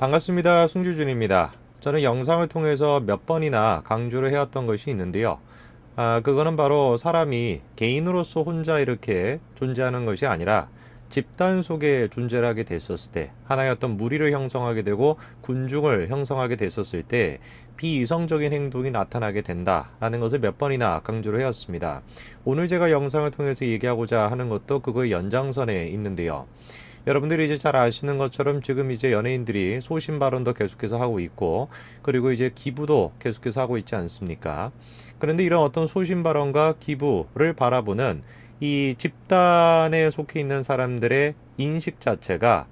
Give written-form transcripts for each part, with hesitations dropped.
반갑습니다. 승주준입니다. 저는 영상을 통해서 몇 번이나 강조를 해왔던 것이 있는데요. 그거는 바로 사람이 개인으로서 혼자 이렇게 존재하는 것이 아니라 집단 속에 존재를 하게 됐었을 때, 하나의 어떤 무리를 형성하게 되고 군중을 형성하게 됐었을 때 비이성적인 행동이 나타나게 된다라는 것을 몇 번이나 강조를 해왔습니다. 오늘 제가 영상을 통해서 얘기하고자 하는 것도 그거의 연장선에 있는데요. 여러분들이 이제 잘 아시는 것처럼 지금 이제 연예인들이 소신 발언도 계속해서 하고 있고, 그리고 이제 기부도 계속해서 하고 있지 않습니까? 그런데 이런 어떤 소신 발언과 기부를 바라보는 이 집단에 속해 있는 사람들의 인식 자체가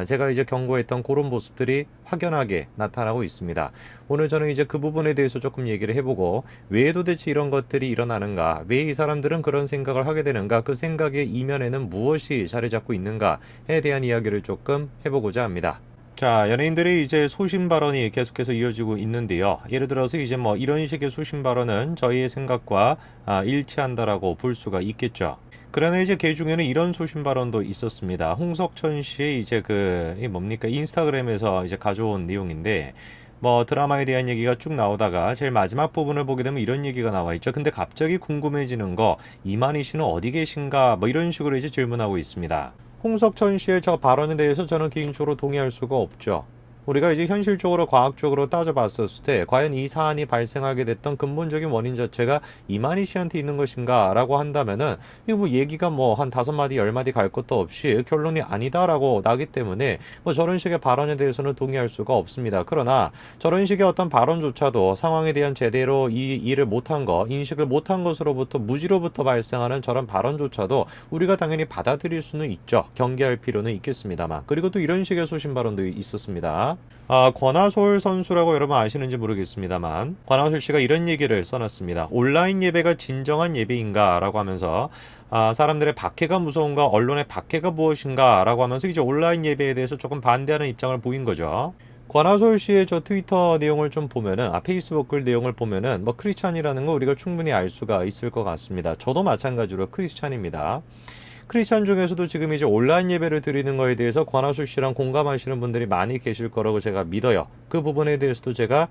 제가 이제 경고했던 그런 모습들이 확연하게 나타나고 있습니다. 오늘 저는 이제 그 부분에 대해서 조금 얘기를 해보고, 왜 도대체 이런 것들이 일어나는가, 왜 이 사람들은 그런 생각을 하게 되는가, 그 생각의 이면에는 무엇이 자리 잡고 있는가에 대한 이야기를 조금 해보고자 합니다. 자, 연예인들의 이제 소신 발언이 계속해서 이어지고 있는데요. 예를 들어서 이제 뭐 이런 식의 소신 발언은 저희의 생각과 일치한다라고 볼 수가 있겠죠. 그러나 이제 그 중에는 이런 소신 발언도 있었습니다. 홍석천 씨의 이제 이 뭡니까? 인스타그램에서 이제 가져온 내용인데, 뭐 드라마에 대한 얘기가 쭉 나오다가 제일 마지막 부분을 보게 되면 이런 얘기가 나와 있죠. 근데 갑자기 궁금해지는 거, 이만희 씨는 어디 계신가? 뭐 이런 식으로 이제 질문하고 있습니다. 홍석천 씨의 저 발언에 대해서 저는 개인적으로 동의할 수가 없죠. 우리가 이제 현실적으로 과학적으로 따져봤었을 때 과연 이 사안이 발생하게 됐던 근본적인 원인 자체가 이만희 씨한테 있는 것인가 라고 한다면은 이거 뭐 얘기가 뭐 한 5마디 10마디 갈 것도 없이 결론이 아니다라고 나기 때문에 뭐 저런 식의 발언에 대해서는 동의할 수가 없습니다. 그러나 저런 식의 어떤 발언조차도 상황에 대한 제대로 이 일을 못한 거, 인식을 못한 것으로부터 무지로부터 발생하는 저런 발언조차도 우리가 당연히 받아들일 수는 있죠. 경계할 필요는 있겠습니다만. 그리고 또 이런 식의 소신 발언도 있었습니다. 권하솔 선수라고 여러분 아시는지 모르겠습니다만, 권하솔 씨가 이런 얘기를 써놨습니다. 온라인 예배가 진정한 예배인가? 라고 하면서 사람들의 박해가 무서운가? 언론의 박해가 무엇인가? 라고 하면서 이제 온라인 예배에 대해서 조금 반대하는 입장을 보인 거죠. 권하솔 씨의 저 트위터 내용을 좀 보면은, 페이스북 글 내용을 보면은 뭐 크리스찬이라는 거 우리가 충분히 알 수가 있을 것 같습니다. 저도 마찬가지로 크리스찬입니다. 크리스찬 중에서도 지금 이제 온라인 예배를 드리는 거에 대해서 권하솔 씨랑 공감하시는 분들이 많이 계실 거라고 제가 믿어요. 그 부분에 대해서도 제가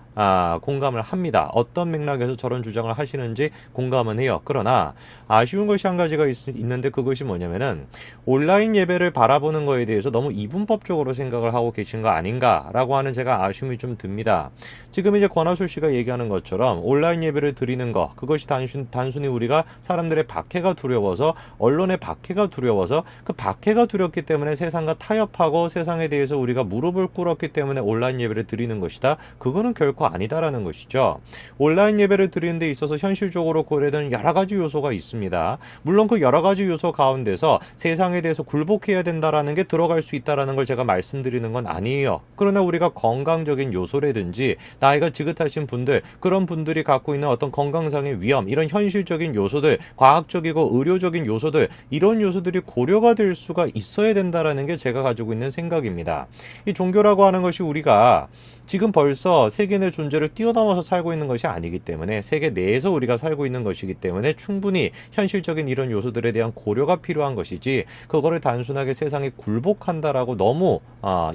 공감을 합니다. 어떤 맥락에서 저런 주장을 하시는지 공감은 해요. 그러나 아쉬운 것이 한 가지가 있는데, 그것이 뭐냐면은 온라인 예배를 바라보는 거에 대해서 너무 이분법적으로 생각을 하고 계신 거 아닌가라고 하는 제가 아쉬움이 좀 듭니다. 지금 이제 권하솔 씨가 얘기하는 것처럼 온라인 예배를 드리는 거, 그것이 단순히 우리가 사람들의 박해가 두려워서, 언론의 박해가 두려워서, 그 박해가 두렵기 때문에 세상과 타협하고 세상에 대해서 우리가 무릎을 꿇었기 때문에 온라인 예배를 드리는 것이다. 그거는 결코 아니다라는 것이죠. 온라인 예배를 드리는 데 있어서 현실적으로 고려되는 여러 가지 요소가 있습니다. 물론 그 여러 가지 요소 가운데서 세상에 대해서 굴복해야 된다라는 게 들어갈 수 있다라는 걸 제가 말씀드리는 건 아니에요. 그러나 우리가 건강적인 요소라든지 나이가 지긋하신 분들, 그런 분들이 갖고 있는 어떤 건강상의 위험, 이런 현실적인 요소들, 과학적이고 의료적인 요소들, 이런 요소들이 고려가 될 수가 있어야 된다라는 게 제가 가지고 있는 생각입니다. 이 종교라고 하는 것이 우리가 지금 벌써 세계 내 존재를 뛰어넘어서 살고 있는 것이 아니기 때문에, 세계 내에서 우리가 살고 있는 것이기 때문에 충분히 현실적인 이런 요소들에 대한 고려가 필요한 것이지, 그거를 단순하게 세상에 굴복한다라고 너무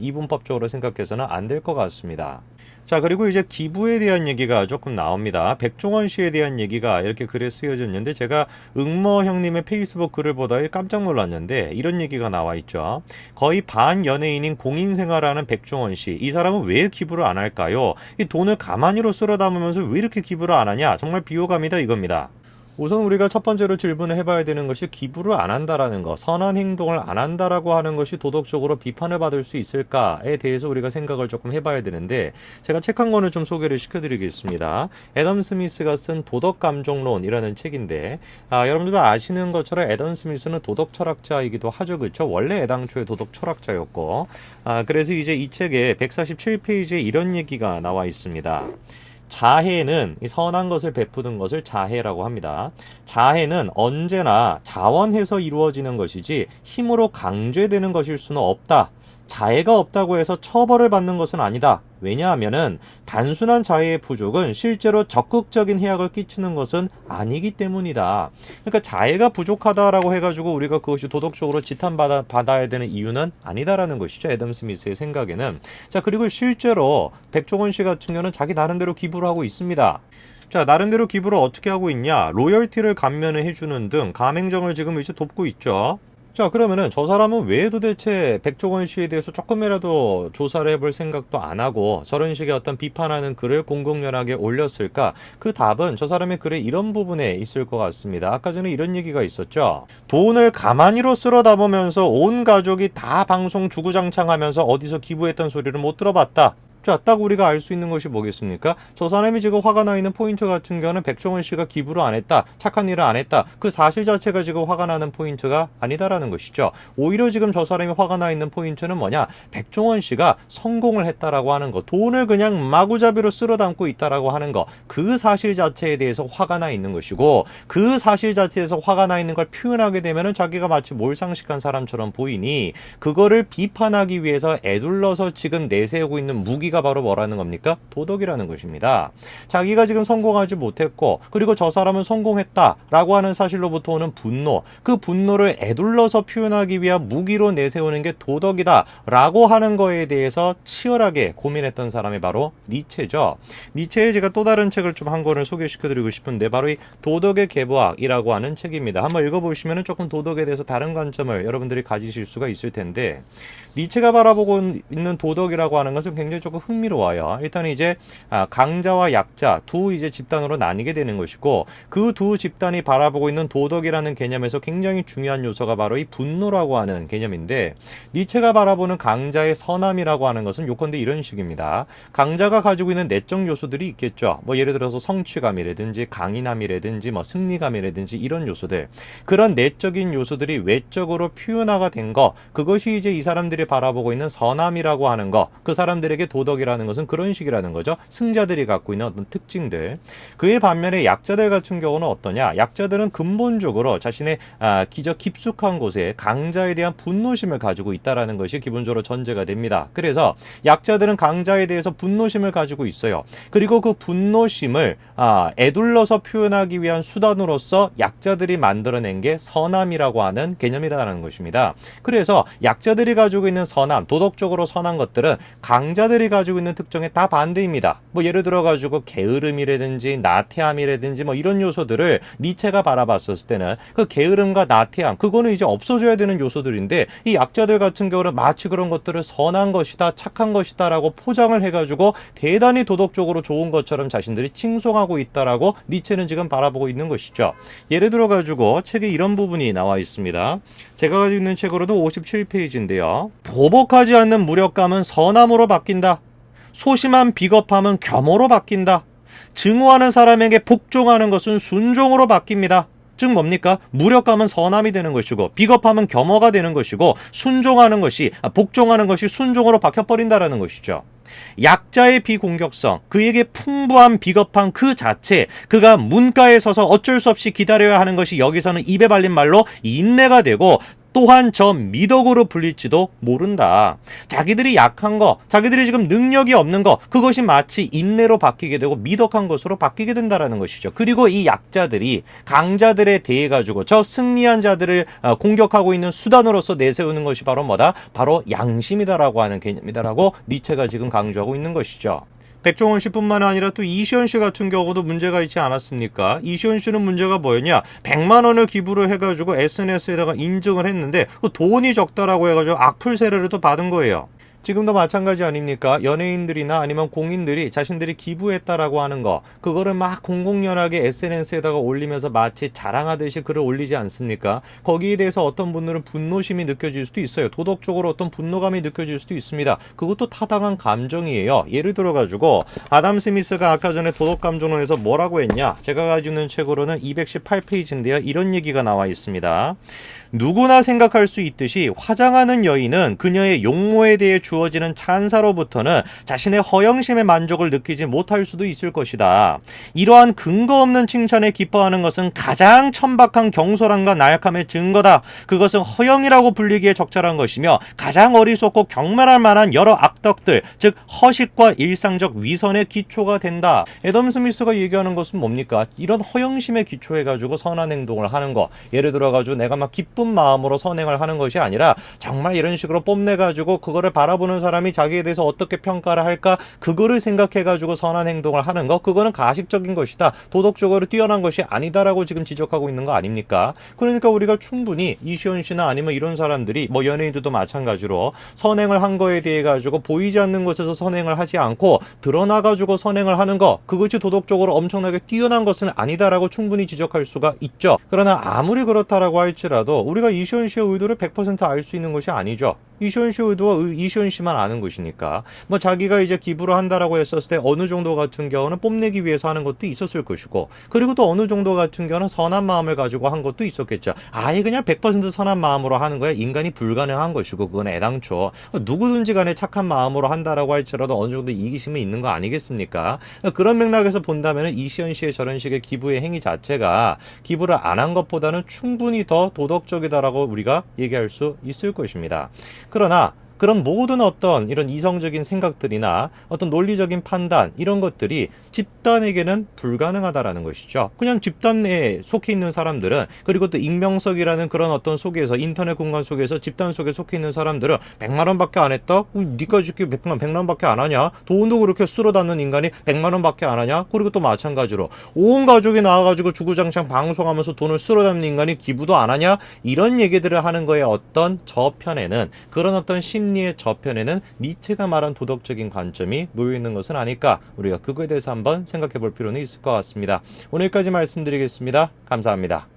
이분법적으로 생각해서는 안 될 것 같습니다. 자, 그리고 이제 기부에 대한 얘기가 조금 나옵니다. 백종원 씨에 대한 얘기가 이렇게 글에 쓰여졌는데, 제가 응모 형님의 페이스북 글을 보다 깜짝 놀랐는데 이런 얘기가 나와 있죠. 거의 반연예인인 공인생활하는 백종원 씨, 이 사람은 왜 기부를 안 할까요? 이 돈을 가만히로 쓸어 담으면서 왜 이렇게 기부를 안 하냐? 정말 비호감이다 이겁니다. 우선 우리가 첫 번째로 질문을 해봐야 되는 것이, 기부를 안 한다라는 거, 선한 행동을 안 한다라고 하는 것이 도덕적으로 비판을 받을 수 있을까에 대해서 우리가 생각을 조금 해봐야 되는데, 제가 책 한 권을 좀 소개를 시켜드리겠습니다. 애덤 스미스가 쓴 도덕감정론이라는 책인데, 여러분들도 아시는 것처럼 애덤 스미스는 도덕 철학자이기도 하죠. 그렇죠? 원래 애당초에 도덕 철학자였고, 그래서 이제 이 책에 147페이지에 이런 얘기가 나와 있습니다. 자해는, 이 선한 것을 베푸는 것을 자해라고 합니다. 자해는 언제나 자원해서 이루어지는 것이지 힘으로 강제되는 것일 수는 없다. 자해가 없다고 해서 처벌을 받는 것은 아니다. 왜냐하면은 단순한 자해의 부족은 실제로 적극적인 해악을 끼치는 것은 아니기 때문이다. 그러니까 자해가 부족하다라고 해가지고 우리가 그것이 도덕적으로 지탄받아야 되는 이유는 아니다라는 것이죠. 애덤 스미스의 생각에는. 자, 그리고 실제로 백종원 씨 같은 경우는 자기 나름대로 기부를 하고 있습니다. 자, 나름대로 기부를 어떻게 하고 있냐? 로열티를 감면을 해주는 등 가맹점을 지금 이제 돕고 있죠. 자, 그러면은 저 사람은 왜 도대체 백종원 씨에 대해서 조금이라도 조사를 해볼 생각도 안 하고 저런 식의 어떤 비판하는 글을 공공연하게 올렸을까? 그 답은 저 사람의 글의 이런 부분에 있을 것 같습니다. 아까 전에 이런 얘기가 있었죠. 돈을 가만히로 쓸어 담으면서 온 가족이 다 방송 주구장창하면서 어디서 기부했던 소리를 못 들어봤다. 자, 딱 우리가 알 수 있는 것이 뭐겠습니까? 저 사람이 지금 화가 나 있는 포인트 같은 경우는 백종원 씨가 기부를 안 했다, 착한 일을 안 했다, 그 사실 자체가 지금 화가 나는 포인트가 아니다라는 것이죠. 오히려 지금 저 사람이 화가 나 있는 포인트는 뭐냐? 백종원 씨가 성공을 했다라고 하는 거, 돈을 그냥 마구잡이로 쓸어 담고 있다라고 하는 거, 그 사실 자체에 대해서 화가 나 있는 것이고, 그 사실 자체에서 화가 나 있는 걸 표현하게 되면은 자기가 마치 몰상식한 사람처럼 보이니 그거를 비판하기 위해서 애둘러서 지금 내세우고 있는 무기 가 바로 뭐라는 겁니까? 도덕이라는 것입니다. 자기가 지금 성공하지 못했고 그리고 저 사람은 성공했다라고 하는 사실로부터 오는 분노, 그 분노를 애둘러서 표현하기 위한 무기로 내세우는 게 도덕이다라고 하는 거에 대해서 치열하게 고민했던 사람이 바로 니체죠. 니체의 제가 또 다른 책을 좀 한 권을 소개시켜드리고 싶은데 바로 이 도덕의 계보학이라고 하는 책입니다. 한번 읽어보시면 조금 도덕에 대해서 다른 관점을 여러분들이 가지실 수가 있을 텐데 니체가 바라보고 있는 도덕이라고 하는 것은 굉장히 조금 흥미로워요. 일단 이제 강자와 약자 두 이제 집단으로 나뉘게 되는 것이고 그 두 집단이 바라보고 있는 도덕이라는 개념에서 굉장히 중요한 요소가 바로 이 분노라고 하는 개념인데 니체가 바라보는 강자의 선함이라고 하는 것은 요컨대 이런 식입니다. 강자가 가지고 있는 내적 요소들이 있겠죠. 뭐 예를 들어서 성취감이라든지 강인함이라든지 뭐 승리감이라든지 이런 요소들, 그런 내적인 요소들이 외적으로 표현화가 된 거, 그것이 이제 이 사람들이 바라보고 있는 선함이라고 하는 거, 그 사람들에게 도덕이라는 것은 그런 식이라는 거죠. 승자들이 갖고 있는 어떤 특징들. 그에 반면에 약자들 같은 경우는 어떠냐? 약자들은 근본적으로 자신의 기저 깊숙한 곳에 강자에 대한 분노심을 가지고 있다라는 것이 기본적으로 전제가 됩니다. 그래서 약자들은 강자에 대해서 분노심을 가지고 있어요. 그리고 그 분노심을 애둘러서 표현하기 위한 수단으로서 약자들이 만들어낸 게 선함이라고 하는 개념이라는 것입니다. 그래서 약자들이 가지고 있는 선함, 도덕적으로 선한 것들은 강자들이 가지고 있는 특징에 다 반대입니다. 뭐 예를 들어 가지고 게으름이라든지 나태함이라든지 뭐 이런 요소들을 니체가 바라봤었을 때는 그 게으름과 나태함, 그거는 이제 없어져야 되는 요소들인데 이 약자들 같은 경우는 마치 그런 것들을 선한 것이다, 착한 것이다라고 포장을 해가지고 대단히 도덕적으로 좋은 것처럼 자신들이 칭송하고 있다라고 니체는 지금 바라보고 있는 것이죠. 예를 들어 가지고 책에 이런 부분이 나와 있습니다. 제가 가지고 있는 책으로도 57페이지인데요. 보복하지 않는 무력감은 선함으로 바뀐다. 소심한 비겁함은 겸허로 바뀐다. 증오하는 사람에게 복종하는 것은 순종으로 바뀝니다. 즉 뭡니까? 무력감은 선함이 되는 것이고 비겁함은 겸허가 되는 것이고 복종하는 것이 순종으로 바뀌어버린다라는 것이죠. 약자의 비공격성, 그에게 풍부한 비겁한 그 자체, 그가 문가에 서서 어쩔 수 없이 기다려야 하는 것이 여기서는 입에 발린 말로 인내가 되고 또한 저 미덕으로 불릴지도 모른다. 자기들이 약한 거, 자기들이 지금 능력이 없는 거, 그것이 마치 인내로 바뀌게 되고 미덕한 것으로 바뀌게 된다라는 것이죠. 그리고 이 약자들이 강자들에 대해 가지고 저 승리한 자들을 공격하고 있는 수단으로서 내세우는 것이 바로 뭐다? 바로 양심이다라고 하는 개념이다라고 니체가 지금 강조하고 있는 것이죠. 백종원 씨뿐만 아니라 또 이시연 씨 같은 경우도 문제가 있지 않았습니까? 이시연 씨는 문제가 뭐였냐? 100만 원을 기부를 해가지고 SNS에다가 인증을 했는데 돈이 적다라고 해가지고 악플 세례를 또 받은 거예요. 지금도 마찬가지 아닙니까? 연예인들이나 아니면 공인들이 자신들이 기부했다라고 하는 거, 그거를 막 공공연하게 SNS에다가 올리면서 마치 자랑하듯이 글을 올리지 않습니까? 거기에 대해서 어떤 분들은 분노심이 느껴질 수도 있어요. 도덕적으로 어떤 분노감이 느껴질 수도 있습니다. 그것도 타당한 감정이에요. 예를 들어가지고 아담 스미스가 아까 전에 도덕감정론에서 뭐라고 했냐? 제가 가지고 있는 책으로는 218페이지인데요. 이런 얘기가 나와 있습니다. 누구나 생각할 수 있듯이 화장하는 여인은 그녀의 용모에 대해 주어지는 찬사로부터는 자신의 허영심의 만족을 느끼지 못할 수도 있을 것이다. 이러한 근거 없는 칭찬에 기뻐하는 것은 가장 천박한 경솔함과 나약함의 증거다. 그것은 허영이라고 불리기에 적절한 것이며 가장 어리석고 경멸할 만한 여러 악덕들, 즉 허식과 일상적 위선의 기초가 된다. 애덤 스미스가 얘기하는 것은 뭡니까? 이런 허영심에 기초해가지고 선한 행동을 하는 거. 예를 들어가지고 내가 막 기쁜 마음으로 선행을 하는 것이 아니라 정말 이런 식으로 뽐내가지고 그거를 바라보는 사람이 자기에 대해서 어떻게 평가를 할까? 그거를 생각해가지고 선한 행동을 하는 거. 그거는 가식적인 것이다. 도덕적으로 뛰어난 것이 아니다라고 지금 지적하고 있는 거 아닙니까? 그러니까 우리가 충분히 이시연 씨나 아니면 이런 사람들이 뭐 연예인들도 마찬가지로 선행을 한 거에 대해 가지고 보이지 않는 곳에서 선행을 하지 않고 드러나가지고 선행을 하는 거, 그것이 도덕적으로 엄청나게 뛰어난 것은 아니다라고 충분히 지적할 수가 있죠. 그러나 아무리 그렇다라고 할지라도 우리가 이시연 씨의 의도를 100% 알 수 있는 것이 아니죠. 이시연 씨의 의도와 이시연 씨만 아는 것이니까. 뭐 자기가 이제 기부를 한다라고 했었을 때 어느 정도 같은 경우는 뽐내기 위해서 하는 것도 있었을 것이고, 그리고 또 어느 정도 같은 경우는 선한 마음을 가지고 한 것도 있었겠죠. 아예 그냥 100% 선한 마음으로 하는 거야 인간이 불가능한 것이고, 그건 애당초 누구든지 간에 착한 마음으로 한다라고 할지라도 어느 정도 이기심이 있는 거 아니겠습니까? 그런 맥락에서 본다면 이시연 씨의 저런 식의 기부의 행위 자체가 기부를 안 한 것보다는 충분히 더 도덕적이다라고 우리가 얘기할 수 있을 것입니다. 그러나 그런 모든 어떤 이런 이성적인 생각들이나 어떤 논리적인 판단, 이런 것들이 집단에게는 불가능하다라는 것이죠. 그냥 집단에 속해 있는 사람들은, 그리고 또 익명성이라는 그런 어떤 속에서, 인터넷 공간 속에서 집단 속에 속해 있는 사람들은 100만 원밖에 안 했다? 니까 죽기 100만 원밖에 안 하냐? 돈도 그렇게 쓸어담는 인간이 100만 원밖에 안 하냐? 그리고 또 마찬가지로 온 가족이 나와가지고 주구장창 방송하면서 돈을 쓸어담는 인간이 기부도 안 하냐? 이런 얘기들을 하는 거에 어떤 저편에는, 그런 어떤 심리의 저편에는 니체가 말한 도덕적인 관점이 놓여있는 것은 아닐까? 우리가 그거에 대해서 한번 생각해 볼 필요는 있을 것 같습니다. 오늘까지 말씀드리겠습니다. 감사합니다.